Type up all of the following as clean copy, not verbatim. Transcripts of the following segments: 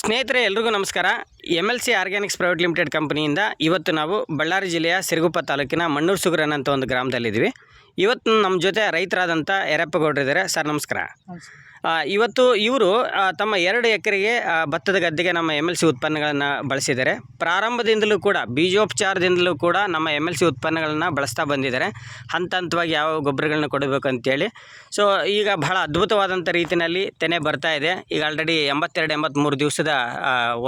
ಸ್ನೇಹಿತರೆ ಎಲ್ರಿಗೂ ನಮಸ್ಕಾರ. MLC ಆರ್ಗ್ಯಾನಿಕ್ಸ್ ಪ್ರೈವೇಟ್ ಲಿಮಿಟೆಡ್ ಕಂಪನಿಯಿಂದ ಇವತ್ತು ನಾವು ಬಳ್ಳಾರಿ ಜಿಲ್ಲೆಯ ಸಿರುಗುಪ್ಪ ತಾಲೂಕಿನ ಮಣ್ಣೂರು ಸುಗ್ರನ್ ಅಂತ ಒಂದು ಗ್ರಾಮದಲ್ಲಿದ್ದೀವಿ. ಇವತ್ತು ನಮ್ಮ ಜೊತೆ ರೈತರಾದಂಥ ಯರಪ್ಪಗೌಡರು ಇದ್ದಾರೆ. ಸರ್ ನಮಸ್ಕಾರ. ಇವತ್ತು ಇವರು ತಮ್ಮ 2 ಎಕರೆಗೆ ಭತ್ತದ ಗದ್ದೆಗೆ ನಮ್ಮ MLC ಉತ್ಪನ್ನಗಳನ್ನು ಬಳಸಿದ್ದಾರೆ. ಪ್ರಾರಂಭದಿಂದಲೂ ಕೂಡ ಬೀಜೋಪಚಾರದಿಂದಲೂ ಕೂಡ ನಮ್ಮ MLC ಉತ್ಪನ್ನಗಳನ್ನು ಬಳಸ್ತಾ ಬಂದಿದ್ದಾರೆ. ಹಂತವಾಗಿ ಯಾವ ಗೊಬ್ಬರಗಳನ್ನ ಕೊಡಬೇಕು ಅಂತೇಳಿ. ಸೊ ಈಗ ಬಹಳ ಅದ್ಭುತವಾದಂಥ ರೀತಿಯಲ್ಲಿ ತೆನೆ ಬರ್ತಾ ಇದೆ. ಈಗ ಆಲ್ರೆಡಿ 82-83 ದಿವಸದ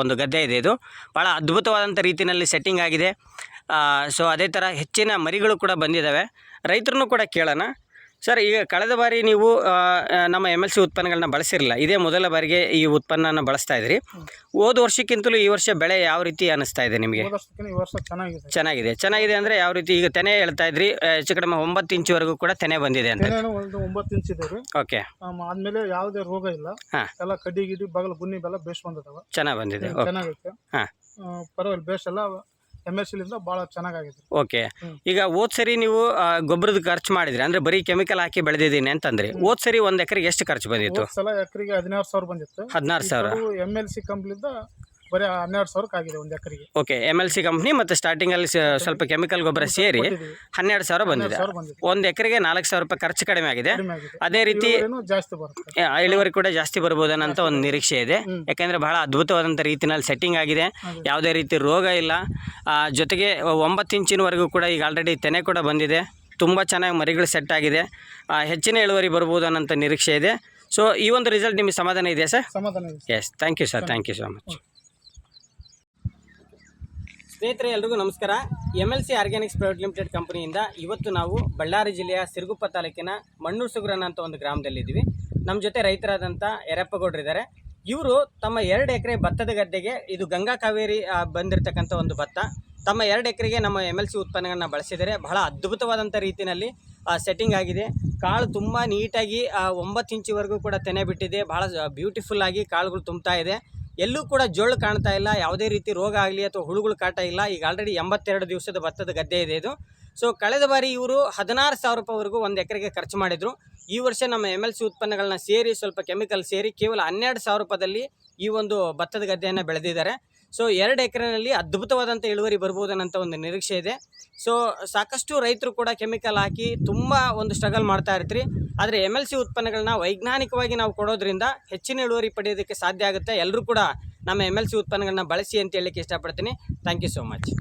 ಒಂದು ಗದ್ದೆ ಇದೆ. ಇದು ಭಾಳ ಅದ್ಭುತವಾದಂಥ ರೀತಿಯಲ್ಲಿ ಸೆಟ್ಟಿಂಗ್ ಆಗಿದೆ. ಸೊ ಅದೇ ಥರ ಹೆಚ್ಚಿನ ಮರಿಗಳು ಕೂಡ ಬಂದಿದ್ದಾವೆ. ರೈತರನ್ನು ಕೂಡ ಕೇಳೋಣ. ಸರ್, ಈಗ ಕಳೆದ ಬಾರಿ ನೀವು ನಮ್ಮ MLC ಉತ್ಪನ್ನಗಳನ್ನ ಬಳಸಿರಲಿಲ್ಲ, ಇದೇ ಮೊದಲ ಬಾರಿಗೆ ಈ ಉತ್ಪನ್ನನ ಬಳಸ್ತಾ ಇದ್ರಿ. ಹೋದ ವರ್ಷಕ್ಕಿಂತಲೂ ಈ ವರ್ಷ ಬೆಳೆ ಯಾವ ರೀತಿ ಅನ್ನಿಸ್ತಾ ಇದೆ ನಿಮಗೆ? ಚೆನ್ನಾಗಿದೆ ಅಂದರೆ ಯಾವ ರೀತಿ? ಈಗ ತೆನೆ ಹೇಳ್ತಾ ಇದ್ರಿ, ಹೆಚ್ಚು ಕಡಿಮೆ 9 ಇಂಚುವರೆಗೂ ಕೂಡ ತೆನೆ ಬಂದಿದೆ ಅಂತ. 9 ಇಂಚ್ ಇದೆ. ಓಕೆ. ಆದ್ಮೇಲೆ ಯಾವುದೇ ರೋಗ ಇಲ್ಲ. ಎಲ್ಲ ಕಡ್ಡಿ ಗಿಡ್ಡಿ ಬಗಲ್ ಬುನ್ನಿ ಬೆಲ್ಲ ಬೇಸ್ ಬಂದಿದಾವ. ಚೆನ್ನಾಗಿ ಬಂದಿದೆ. ಚೆನ್ನಾಗೈತೆ. ಪರವಾಗಿಲ್ಲ, ಬೇಸ್ ಎಲ್ಲ MLCಲಿಂದ ಭಾಳ ಚೆನ್ನಾಗಾಗಿದೆ. ಓಕೆ. ಈಗ ಹೋದ್ ಸರಿ ನೀವು ಗೊಬ್ಬರದ ಖರ್ಚು ಮಾಡಿದ್ರಿ, ಅಂದ್ರೆ ಬರೀ ಕೆಮಿಕಲ್ ಹಾಕಿ ಬೆಳೆದಿದ್ದೀನಿ ಅಂತಂದ್ರಿ. ಹೋದ್ ಸರಿ 1 ಎಕರೆಗೆ ಎಷ್ಟು ಖರ್ಚು ಬಂದಿತ್ತು? ಸಲ ಎಕರೆಗೆ 16,000 ಬಂದಿತ್ತು. 16,000. MLC ಕಂಪ್ನಿಯಿಂದ ಬರೀ 12,000 ಆಗಿದೆ 1 ಎಕರೆಗೆ. ಓಕೆ. MLC ಕಂಪ್ನಿ ಮತ್ತು ಸ್ಟಾರ್ಟಿಂಗಲ್ಲಿ ಸ್ವಲ್ಪ ಕೆಮಿಕಲ್ ಗೊಬ್ಬರ ಸೇರಿ 12,000 ಬಂದಿದೆ. 1 ಎಕರೆಗೆ 4,000 ರೂಪಾಯಿ ಖರ್ಚು ಕಡಿಮೆ ಆಗಿದೆ. ಅದೇ ರೀತಿ ಜಾಸ್ತಿ ಬರುತ್ತೆ, ಇಳುವರಿ ಕೂಡ ಜಾಸ್ತಿ ಬರ್ಬೋದನ್ನಂತ ಒಂದು ನಿರೀಕ್ಷೆ ಇದೆ. ಯಾಕೆಂದರೆ ಬಹಳ ಅದ್ಭುತವಾದಂಥ ರೀತಿಯಲ್ಲಿ ಸೆಟ್ಟಿಂಗ್ ಆಗಿದೆ. ಯಾವುದೇ ರೀತಿ ರೋಗ ಇಲ್ಲ. ಜೊತೆಗೆ 9 ಇಂಚಿನವರೆಗೂ ಕೂಡ ಈಗ ಆಲ್ರೆಡಿ ತೆನೆ ಕೂಡ ಬಂದಿದೆ. ತುಂಬ ಚೆನ್ನಾಗಿ ಮರಿಗಳು ಸೆಟ್ ಆಗಿದೆ. ಹೆಚ್ಚಿನ ಇಳುವರಿ ಬರ್ಬೋದು ಅನ್ನೋಂಥ ನಿರೀಕ್ಷೆ ಇದೆ. ಸೊ ಈ ಒಂದು ರಿಸಲ್ಟ್ ನಿಮಗೆ ಸಮಾಧಾನ ಇದೆಯಾ ಸರ್? ಸಮಾಧಾನ ಇದೆ. Yes, thank you sir. Thank you so much. ಸ್ನೇಹಿತರೆ ಎಲ್ರಿಗೂ ನಮಸ್ಕಾರ. MLC ಆರ್ಗ್ಯಾನಿಕ್ಸ್ ಪ್ರೈವೇಟ್ ಲಿಮಿಟೆಡ್ ಕಂಪನಿಯಿಂದ ಇವತ್ತು ನಾವು ಬಳ್ಳಾರಿ ಜಿಲ್ಲೆಯ ಸಿರುಗುಪ್ಪ ತಾಲೂಕಿನ ಮಣ್ಣೂರು ಸುಗ್ರನ್ ಅಂತ ಒಂದು ಗ್ರಾಮದಲ್ಲಿದ್ದೀವಿ. ನಮ್ಮ ಜೊತೆ ರೈತರಾದಂಥ ಯರಪ್ಪಗೌಡರು ಇದ್ದಾರೆ. ಇವರು ತಮ್ಮ 2 ಎಕರೆ ಭತ್ತದ ಗದ್ದೆಗೆ, ಇದು ಗಂಗಾ ಕಾವೇರಿ ಬಂದಿರತಕ್ಕಂಥ ಒಂದು ಭತ್ತ, ತಮ್ಮ 2 ಎಕರೆಗೆ ನಮ್ಮ MLC ಉತ್ಪನ್ನಗಳನ್ನ ಬಳಸಿದ್ದಾರೆ. ಬಹಳ ಅದ್ಭುತವಾದಂಥ ರೀತಿಯಲ್ಲಿ ಸೆಟ್ಟಿಂಗ್ ಆಗಿದೆ. ಕಾಳು ತುಂಬ ನೀಟಾಗಿ 9 ಇಂಚಿವರೆಗೂ ಕೂಡ ತೆನೆ ಬಿಟ್ಟಿದೆ. ಭಾಳ ಬ್ಯೂಟಿಫುಲ್ ಆಗಿ ಕಾಳುಗಳು ತುಂಬ್ತಾ ಇದೆ. ಎಲ್ಲೂ ಕೂಡ ಜೋಳು ಕಾಣ್ತಾ ಇಲ್ಲ. ಯಾವುದೇ ರೀತಿ ರೋಗ ಆಗಲಿ ಅಥವಾ ಹುಳುಗಳು ಕಾಟ ಇಲ್ಲ. ಈಗ ಆಲ್ರೆಡಿ 82 ದಿವಸದ ಭತ್ತದ ಗದ್ದೆ ಇದೆ ಇದು. ಸೊ ಕಳೆದ ಬಾರಿ ಇವರು 16,000 ರೂಪಾಯಿವರೆಗೂ 1 ಎಕರೆಗೆ ಖರ್ಚು ಮಾಡಿದರು. ಈ ವರ್ಷ ನಮ್ಮ MLC ಉತ್ಪನ್ನಗಳನ್ನ ಸೇರಿ ಸ್ವಲ್ಪ ಕೆಮಿಕಲ್ ಸೇರಿ ಕೇವಲ 12,000 ರೂಪಾಯಿದಲ್ಲಿ ಈ ಒಂದು ಭತ್ತದ ಗದ್ದೆಯನ್ನು ಬೆಳೆದಿದ್ದಾರೆ. ಸೊ 2 ಎಕರೆನಲ್ಲಿ ಅದ್ಭುತವಾದಂಥ ಇಳುವರಿ ಬರ್ಬೋದು ಅನ್ನೋಂಥ ಒಂದು ನಿರೀಕ್ಷೆ ಇದೆ. ಸೊ ಸಾಕಷ್ಟು ರೈತರು ಕೂಡ ಕೆಮಿಕಲ್ ಹಾಕಿ ತುಂಬ ಒಂದು ಸ್ಟ್ರಗಲ್ ಮಾಡ್ತಾ ಇರ್ತೀರಿ. ಆದರೆ MLC ಉತ್ಪನ್ನಗಳನ್ನ ವೈಜ್ಞಾನಿಕವಾಗಿ ನಾವು ಕೊಡೋದ್ರಿಂದ ಹೆಚ್ಚಿನ ಇಳುವರಿ ಪಡೆಯೋದಕ್ಕೆ ಸಾಧ್ಯ ಆಗುತ್ತೆ. ಎಲ್ಲರೂ ಕೂಡ ನಮ್ಮ MLC ಉತ್ಪನ್ನಗಳನ್ನ ಬಳಸಿ ಅಂತ ಹೇಳಲಿಕ್ಕೆ ಇಷ್ಟಪಡ್ತೀನಿ. Thank you so much.